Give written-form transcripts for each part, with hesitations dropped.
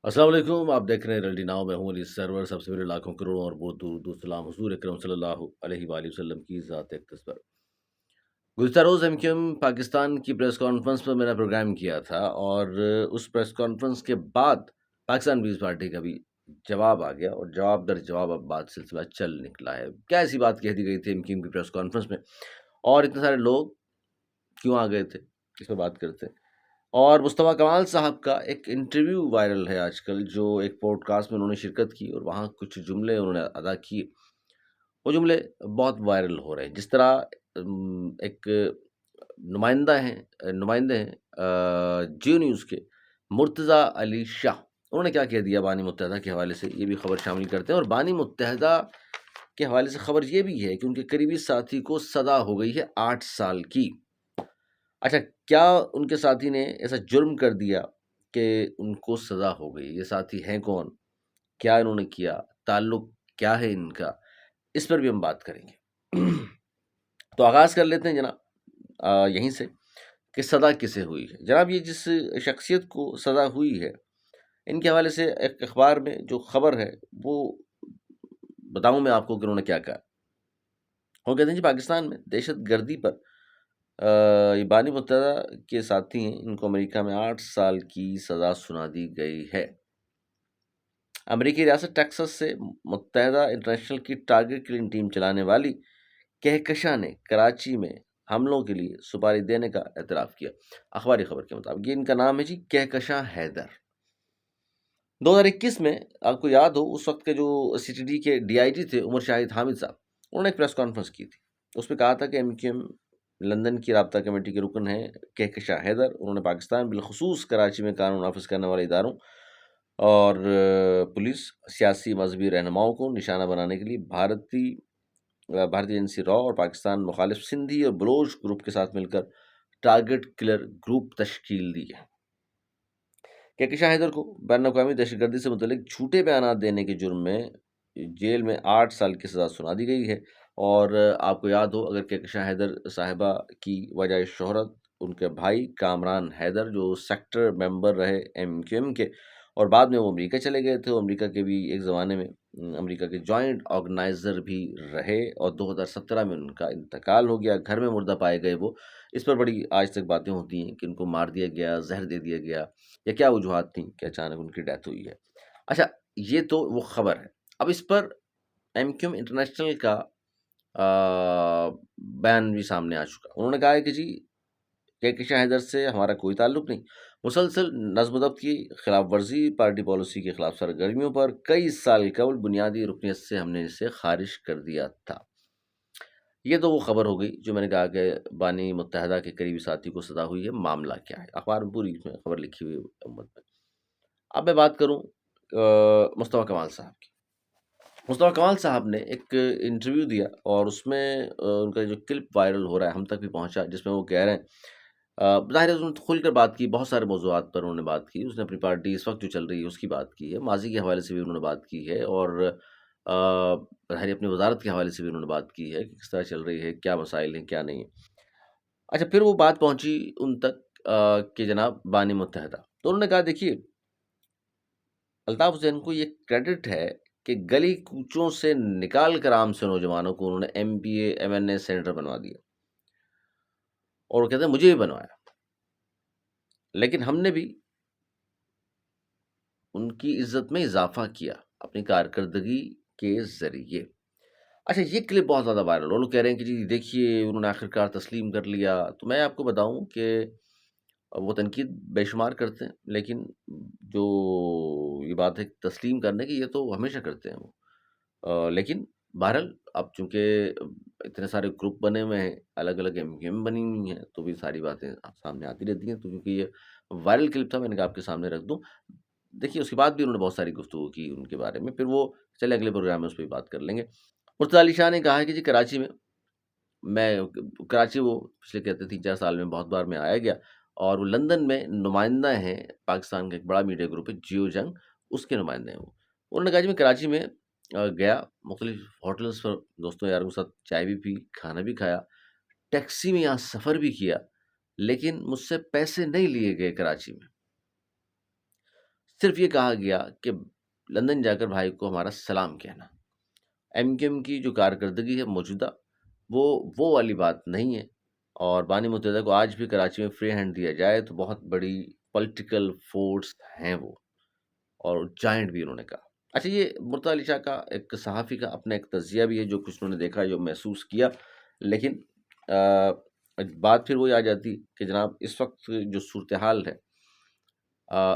السلام علیکم، آپ دیکھ رہے ہیں ریلٹی ناؤ. میں ہوں علی سرور. سب سے پہلے لاکھوں کروڑوں اور بہت دور دور سلام حضور اکرم صلی اللہ علیہ وآلہ وسلم کی ذات اقدس پر. گزشتہ روز ایم کیو ایم پاکستان کی پریس کانفرنس پر میرا پروگرام کیا تھا، اور اس پریس کانفرنس کے بعد پاکستان پیپلز پارٹی کا بھی جواب آ گیا، اور جواب در جواب اب بات سلسلہ چل نکلا ہے. کیا ایسی بات کہہ دی گئی تھی ایم کیو ایم کی پریس کانفرنس میں، اور اتنے سارے لوگ کیوں آ گئے تھے، اس پہ بات کرتے ہیں. اور مصطفیٰ کمال صاحب کا ایک انٹرویو وائرل ہے آج کل، جو ایک پوڈ کاسٹ میں انہوں نے شرکت کی اور وہاں کچھ جملے انہوں نے ادا کیے. وہ جملے بہت وائرل ہو رہے ہیں. جس طرح ایک نمائندے ہیں جیو نیوز کے مرتضیٰ علی شاہ، انہوں نے کیا کہہ دیا بانی متحدہ کے حوالے سے، یہ بھی خبر شامل کرتے ہیں. اور بانی متحدہ کے حوالے سے خبر یہ بھی ہے کہ ان کے قریبی ساتھی کو سزا ہو گئی ہے 8 سال کی. اچھا، کیا ان کے ساتھی نے ایسا جرم کر دیا کہ ان کو سزا ہو گئی؟ یہ ساتھی ہیں کون، کیا انہوں نے کیا، تعلق کیا ہے ان کا، اس پر بھی ہم بات کریں گے. تو آغاز کر لیتے ہیں جناب یہیں سے کہ سزا کسے ہوئی ہے. جناب یہ جس شخصیت کو سزا ہوئی ہے، ان کے حوالے سے ایک اخبار میں جو خبر ہے وہ بتاؤں میں آپ کو کہ انہوں نے کیا کہا. وہ کہتے ہیں جی پاکستان میں دہشت گردی پر یہ بانی متحدہ کے ساتھی ہیں، ان کو امریکہ میں 8 سال کی سزا سنا دی گئی ہے. امریکی ریاست ٹیکساس سے متحدہ انٹرنیشنل کی ٹارگٹ کلنگ ٹیم چلانے والی کہکشاں نے کراچی میں حملوں کے لیے سپاری دینے کا اعتراف کیا. اخباری خبر کے مطابق یہ ان کا نام ہے جی کہکشاں حیدر. 2021 میں آپ کو یاد ہو، اس وقت کے جو سی ٹی ڈی کے ڈی آئی جی تھے عمر شاہد حامد صاحب، انہوں نے ایک پریس کانفرنس کی تھی. اس میں کہا تھا کہ ایم کیو ایم لندن کی رابطہ کمیٹی کے رکن ہیں کہکشاں حیدر. انہوں نے پاکستان بالخصوص کراچی میں قانون نافذ کرنے والے اداروں اور پولیس، سیاسی مذہبی رہنماؤں کو نشانہ بنانے کے لیے بھارتی ایجنسی را اور پاکستان مخالف سندھی اور بلوچ گروپ کے ساتھ مل کر ٹارگٹ کلر گروپ تشکیل دی ہے. کہکشاں حیدر کو بین الاقوامی دہشت گردی سے متعلق جھوٹے بیانات دینے کے جرم میں جیل میں 8 سال کی سزا سنا دی گئی ہے. اور آپ کو یاد ہو، اگر کہکشاں حیدر صاحبہ کی وجہ شہرت ان کے بھائی کامران حیدر جو سیکٹر ممبر رہے ایم کیو ایم کے، اور بعد میں وہ امریکہ چلے گئے تھے. امریکہ کے بھی ایک زمانے میں امریکہ کے جوائنٹ آرگنائزر بھی رہے، اور 2017 میں ان کا انتقال ہو گیا. گھر میں مردہ پائے گئے وہ. اس پر بڑی آج تک باتیں ہوتی ہیں کہ ان کو مار دیا گیا، زہر دے دیا گیا، یا کیا وجوہات تھیں کہ اچانک ان کی ڈیتھ ہوئی ہے. اچھا، یہ تو وہ خبر ہے. اب اس پر ایم کیو ایم انٹرنیشنل کا بیان بھی سامنے آ چکا. انہوں نے کہا ہے کہ جی کہکشاں حیدر سے ہمارا کوئی تعلق نہیں. مسلسل نظم و ضبط کی خلاف ورزی، پارٹی پالیسی کے خلاف سرگرمیوں پر کئی سال قبل بنیادی رکنیت سے ہم نے اسے خارج کر دیا تھا. یہ تو وہ خبر ہو گئی جو میں نے کہا کہ بانی متحدہ کے قریبی ساتھی کو سزا ہوئی ہے. معاملہ کیا ہے؟ اخبار میں پوری اس میں خبر لکھی ہوئی ہے امت میں. اب میں بات کروں مصطفیٰ کمال صاحب کی. مصطفیٰ کمال صاحب نے ایک انٹرویو دیا، اور اس میں ان کا جو کلپ وائرل ہو رہا ہے ہم تک بھی پہنچا، جس میں وہ کہہ رہے ہیں ظاہر ہے انہوں نے کھل کر بات کی، بہت سارے موضوعات پر انہوں نے بات کی. اس نے اپنی پارٹی اس وقت جو چل رہی ہے اس کی بات کی ہے، ماضی کے حوالے سے بھی انہوں نے بات کی ہے، اور ظاہر اپنی وزارت کے حوالے سے بھی انہوں نے بات کی ہے کہ کس طرح چل رہی ہے، کیا مسائل ہیں کیا نہیں ہیں. اچھا، پھر وہ بات پہنچی ان تک کہ جناب بانی متحدہ. تو انہوں نے کہا دیکھیے الطاف حسین کو یہ کریڈٹ ہے کہ گلی کوچوں سے نکال کر عام سے نوجوانوں کو انہوں نے M P A M N A senator بنوا دیا، اور وہ کہتے ہیں مجھے بھی بنوایا، لیکن ہم نے بھی ان کی عزت میں اضافہ کیا اپنی کارکردگی کے ذریعے. اچھا، یہ کلپ بہت زیادہ وائرل ہو. لوگ کہہ رہے ہیں کہ جی دیکھیے انہوں نے آخرکار تسلیم کر لیا. تو میں آپ کو بتاؤں کہ وہ تنقید بے شمار کرتے ہیں، لیکن جو یہ بات ہے تسلیم کرنے کی، یہ تو ہمیشہ کرتے ہیں وہ. لیکن بہرحال اب چونکہ اتنے سارے گروپ بنے ہوئے ہیں، الگ الگ ایم کیو ایم بنی ہوئی ہیں، تو بھی ساری باتیں سامنے آتی رہتی ہیں. تو کیونکہ یہ وائرل کلپ تھا، میں نے کہا آپ کے سامنے رکھ دوں. دیکھیے اس کے بعد بھی انہوں نے بہت ساری گفتگو کی ان کے بارے میں، پھر وہ چلے اگلے پروگرام میں اس پہ بات کر لیں گے. مرتضیٰ علی شاہ نے کہا ہے کہ جی کراچی وہ پچھلے کہتے 3-4 سال میں بہت بار میں آیا گیا، اور وہ لندن میں نمائندہ ہیں پاکستان کا ایک بڑا میڈیا گروپ ہے جیو جنگ، اس کے نمائندے ہیں وہ. انہوں نے کہا جی میں کراچی میں گیا، مختلف ہوٹلز پر دوستوں یاروں کے ساتھ چائے بھی پی، کھانا بھی کھایا، ٹیکسی میں یہاں سفر بھی کیا، لیکن مجھ سے پیسے نہیں لیے گئے کراچی میں. صرف یہ کہا گیا کہ لندن جا کر بھائی کو ہمارا سلام کہنا۔ ایم کیو ایم کی جو کارکردگی ہے موجودہ، وہ والی بات نہیں ہے، اور بانی متحدہ کو آج بھی کراچی میں فری ہینڈ دیا جائے تو بہت بڑی پولیٹیکل فورس ہیں وہ، اور جائنٹ بھی انہوں نے کہا۔ اچھا، یہ مرتضی علی شاہ کا ایک صحافی کا اپنا ایک تجزیہ بھی ہے جو کچھ انہوں نے دیکھا، جو محسوس کیا، لیکن بات پھر وہی آ جاتی کہ جناب اس وقت جو صورتحال ہے،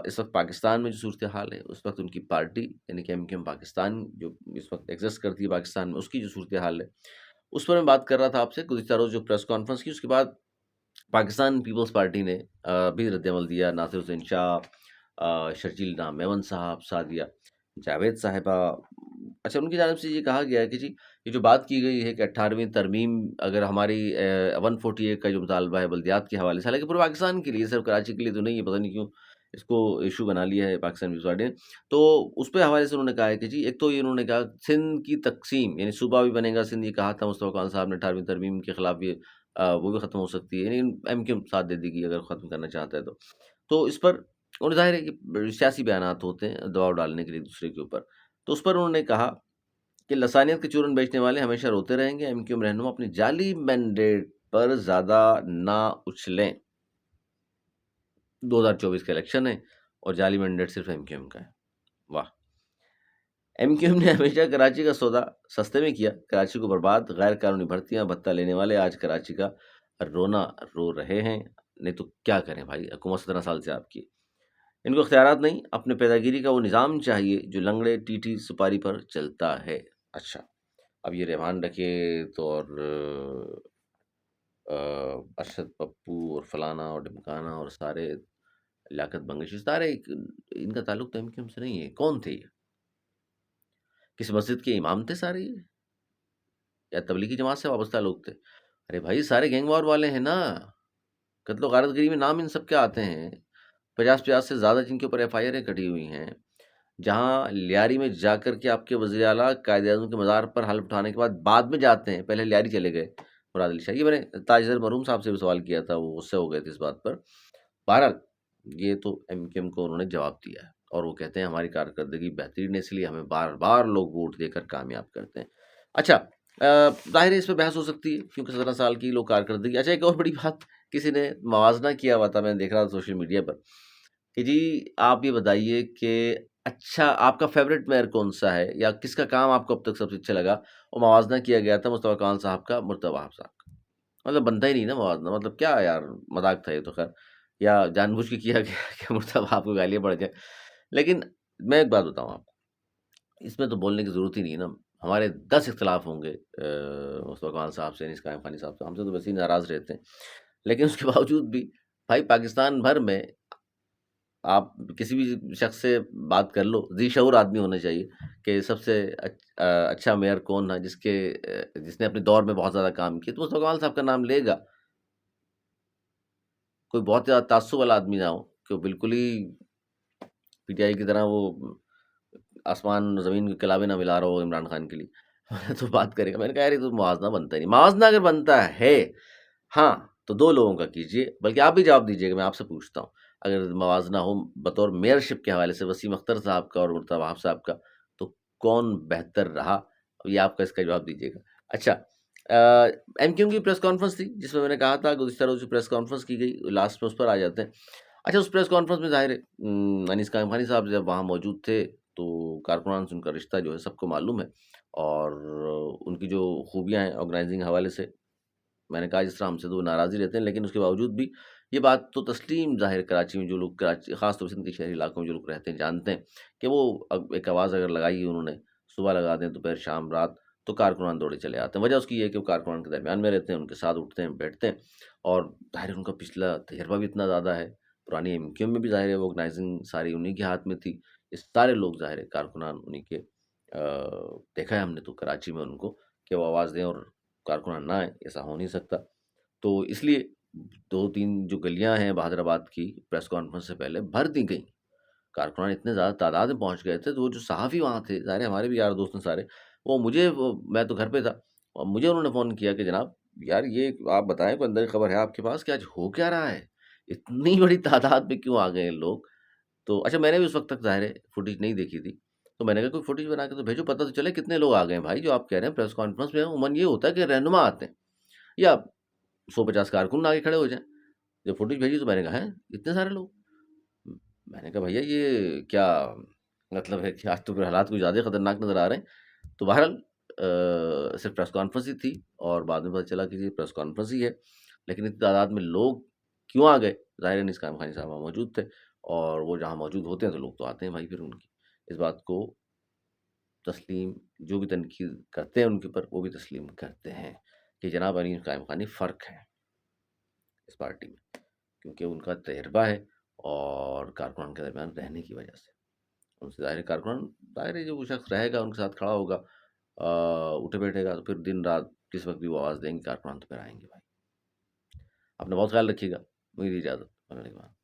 اس وقت پاکستان میں جو صورتحال ہے، اس وقت ان کی پارٹی یعنی کہ ایم کیو ایم پاکستان جو اس وقت ایگزسٹ کرتی ہے پاکستان میں، اس کی جو صورتحال ہے اس پر میں بات کر رہا تھا آپ سے گزشتہ روز جو پریس کانفرنس کی، اس کے بعد پاکستان پیپلز پارٹی نے بھی رد عمل دیا۔ ناصر حسین شاہ، شرجیل نام میمن صاحب، سعدیہ جاوید صاحبہ، اچھا ان کی جانب سے یہ کہا گیا ہے کہ جی یہ جو بات کی گئی ہے کہ 18ویں ترمیم اگر ہماری 148 کا جو مطالبہ ہے بلدیات کے حوالے سے، حالانکہ پورے پاکستان کے لیے، صرف کراچی کے لیے تو نہیں ہے، پتہ نہیں کیوں اس کو ایشو بنا لیا ہے پاکستان پیپلز پارٹی نے، تو اس پہ حوالے سے انہوں نے کہا ہے کہ جی ایک تو یہ انہوں نے کہا سندھ کی تقسیم یعنی صوبہ بھی بنے گا سندھ، یہ کہا تھا مصطفیٰ کمال صاحب نے 18ویں ترمیم کے خلاف، یہ وہ بھی ختم ہو سکتی ہے، یعنی ایم کیو ساتھ دے دی گی اگر ختم کرنا چاہتا ہے تو اس پر انہیں ظاہر ہے کہ سیاسی بیانات ہوتے ہیں دباؤ ڈالنے کے لیے دوسرے کے اوپر، تو اس پر انہوں نے کہا کہ لسانیت کے چورن بیچنے والے ہمیشہ روتے رہیں گے، ایم کیو ایم رہنما اپنی جعلی مینڈیٹ پر زیادہ نہ اچھلیں، 2024 کا الیکشن ہے اور جعلی مینڈیٹ صرف ایم کیو ایم کا ہے۔ واہ! ایم کیو ایم نے ہمیشہ کراچی کا سودا سستے میں کیا، کراچی کو برباد، غیر قانونی بھرتیاں، بھتہ لینے والے آج کراچی کا رونا رو رہے ہیں، نہیں تو کیا کریں بھائی، حکومت 17 سال سے آپ کی، ان کو اختیارات نہیں، اپنے پیداگیری کا وہ نظام چاہیے جو لنگڑے ٹی سپاری پر چلتا ہے۔ اچھا، اب یہ ریحان رکھے تو اور ارشد پپو اور فلانا اور ڈمکانا اور سارے لیاقت بنگشی، سارے ان کا تعلق تو ایم کیو ایم سے نہیں ہے، کون تھے یہ؟ کس مسجد کے امام تھے سارے یہ، یا تبلیغی جماعت سے وابستہ لوگ تھے؟ ارے بھائی سارے گینگ وار والے ہیں نا، قتل و غارت گری میں نام ان سب کے آتے ہیں، 50 سے زیادہ جن کے اوپر ایف آئی آریں کٹی ہوئی ہیں، جہاں لیاری میں جا کر کے آپ کے وزیر اعلیٰ قائد اعظم کے مزار پر حلف اٹھانے کے بعد میں جاتے ہیں، پہلے لیاری چلے گئے مراد علی شاہ، یہ میں نے تاجر مرحوم صاحب سے بھی سوال کیا تھا، وہ غصے ہو گئے تھے اس بات پر۔ بہرحال یہ تو ایم کیو ایم کو انہوں نے جواب دیا ہے، اور وہ کہتے ہیں ہماری کارکردگی بہترین ہے، اس لیے ہمیں بار بار لوگ ووٹ دے کر کامیاب کرتے ہیں۔ اچھا، ظاہر ہے اس پہ بحث ہو سکتی ہے کیونکہ 17 سال کی لوگ کارکردگی۔ اچھا، ایک اور بڑی بات کسی نے موازنہ کیا ہوا تھا، میں دیکھ رہا تھا سوشل میڈیا پر، کہ جی آپ یہ بتائیے کہ اچھا آپ کا فیوریٹ میئر کون سا ہے، یا کس کا کام آپ کو اب تک سب سے اچھا لگا، اور موازنہ کیا گیا تھا مصطفیٰ کمال صاحب کا مرتضی وہاب صاحب کا۔ مطلب بنتا ہی نہیں نا موازنہ، مطلب کیا یار، مذاق تھا یہ تو، خیر یا جان بوجھ کے کیا گیا کہ مرتضی وہاب کو گالیاں پڑ جائیں، لیکن میں ایک بات بتاؤں آپ کو، اس میں تو بولنے کی ضرورت ہی نہیں ہے نا، ہمارے 10 اختلاف ہوں گے مصطفیٰ کمال صاحب سے، انیس قائم خانی صاحب سے، ہم سے تو ویسے ہی ناراض رہتے ہیں، لیکن اس کے باوجود بھی بھائی پاکستان بھر میں آپ کسی بھی شخص سے بات کر لو، ذی شعور آدمی ہونا چاہیے کہ سب سے اچھا میئر کون ہے جس نے اپنے دور میں بہت زیادہ کام کیا، تو مصطفیٰ کمال صاحب کا نام لے گا، کوئی بہت زیادہ تعصب والا آدمی نہ ہو کہ وہ بالکل ہی پی ٹی آئی کی طرح وہ آسمان زمین کے کلابے نہ ملا رہا ہو عمران خان کے لیے تو بات کرے گا۔ میں نے کہا یار یہ تو موازنہ بنتا ہی نہیں، موازنہ اگر بنتا ہے ہاں تو 2 لوگوں کا کیجئے، بلکہ آپ بھی جواب دیجئے گا، میں آپ سے پوچھتا ہوں، اگر موازنہ ہو بطور میئرشپ کے حوالے سے وسیم اختر صاحب کا اور مرتضی وہاب صاحب کا، تو کون بہتر رہا، یہ آپ کا اس کا جواب دیجئے گا۔ اچھا، ایم کیو ایم کی پریس کانفرنس تھی جس میں نے کہا تھا گزشتہ روز جو پریس کانفرنس کی گئی، لاسٹ میں اس پر آ جاتے ہیں۔ اچھا، اس پریس کانفرنس میں ظاہر ہے انیس قائم خانی صاحب جب وہاں موجود تھے تو کارکنان سے ان کا رشتہ جو ہے سب کو معلوم ہے، اور ان کی جو خوبیاں ہیں آرگنائزنگ حوالے سے، میں نے کہا جس طرح ہم سے تو ناراضی رہتے ہیں، لیکن اس کے باوجود بھی یہ بات تو تسلیم ظاہر کراچی میں جو لوگ، کراچی خاص طور سے ان کے شہری علاقوں میں جو لوگ رہتے ہیں جانتے ہیں کہ وہ ایک آواز اگر لگائی انہوں نے، صبح لگا دیں دوپہر شام رات، تو کارکنان دوڑے چلے آتے ہیں۔ وجہ اس کی یہ ہے کہ وہ کارکنان کے درمیان میں رہتے ہیں، ان کے ساتھ اٹھتے ہیں بیٹھتے ہیں، اور ظاہر ان کا پچھلا تجربہ بھی اتنا زیادہ ہے، پرانی ایم کیو ایم میں بھی ظاہر ہے وہ آرگنائزنگ ساری انہی کے ہاتھ میں تھی، یہ سارے لوگ ظاہر ہے کارکنان انہی کے، دیکھا ہے ہم نے تو کراچی میں ان کو کہ وہ آواز دیں اور کارکنان نہ آئیں، ایسا ہو نہیں سکتا، تو اس لیے 2-3 جو گلیاں ہیں بہادر آباد کی پریس کانفرنس سے پہلے بھر دی گئیں، کارکنان اتنے زیادہ تعداد میں پہنچ گئے تھے، تو وہ جو صحافی وہاں تھے، ظاہر ہے ہمارے بھی یار دوست ہیں سارے، میں تو گھر پہ تھا، اور مجھے انہوں نے فون کیا کہ جناب یار یہ آپ بتائیں کوئی اندر کی خبر ہے آپ کے پاس کہ آج ہو کیا رہا ہے، اتنی بڑی تعداد میں کیوں آ گئے ہیں لوگ؟ تو اچھا میں نے بھی اس وقت تک ظاہر ہے فوٹیج نہیں دیکھی تھی، تو میں نے کہا کوئی فوٹیج بنا کے تو بھیجو، پتہ تو چلے کتنے لوگ آ گئے ہیں بھائی جو آپ کہہ رہے ہیں پریس کانفرنس میں عموماً یہ ہوتا ہے کہ رہنما آتے ہیں یا 150 کارکن آگے کھڑے ہو جائیں۔ جب فوٹیج بھیجی تو میں نے کہا ہیں اتنے سارے لوگ، میں نے کہا بھیا یہ کیا مطلب ہے کہ آج تو پھر حالات کچھ زیادہ خطرناک نظر آ رہے ہیں۔ تو بہرحال صرف پریس کانفرنس ہی تھی اور بعد میں پتہ چلا کہ یہ پریس کانفرنس ہی ہے، لیکن اتنی تعداد میں لوگ کیوں آ گئے؟ ظاہر ہے نس قائم خانی صاحب وہاں موجود تھے، اور وہ جہاں موجود ہوتے ہیں تو لوگ تو آتے ہیں بھائی، پھر ان کی اس بات کو تسلیم، جو بھی تنقید کرتے ہیں ان کے اوپر وہ بھی تسلیم کرتے ہیں کہ جناب علی قائم خانی فرق ہے اس پارٹی میں، کیونکہ ان کا تجربہ ہے اور کارکنان کے درمیان رہنے کی وجہ سے ان سے ظاہر کارکنان، ظاہر ہے جو وہ شخص رہے گا ان کے ساتھ کھڑا ہوگا، اٹھے بیٹھے گا، تو پھر دن رات کس وقت بھی وہ آواز دیں گے کارکنان تو پھر آئیں گے بھائی۔ اپنا بہت خیال رکھیے گا، میری اجازت، السلام علیکم۔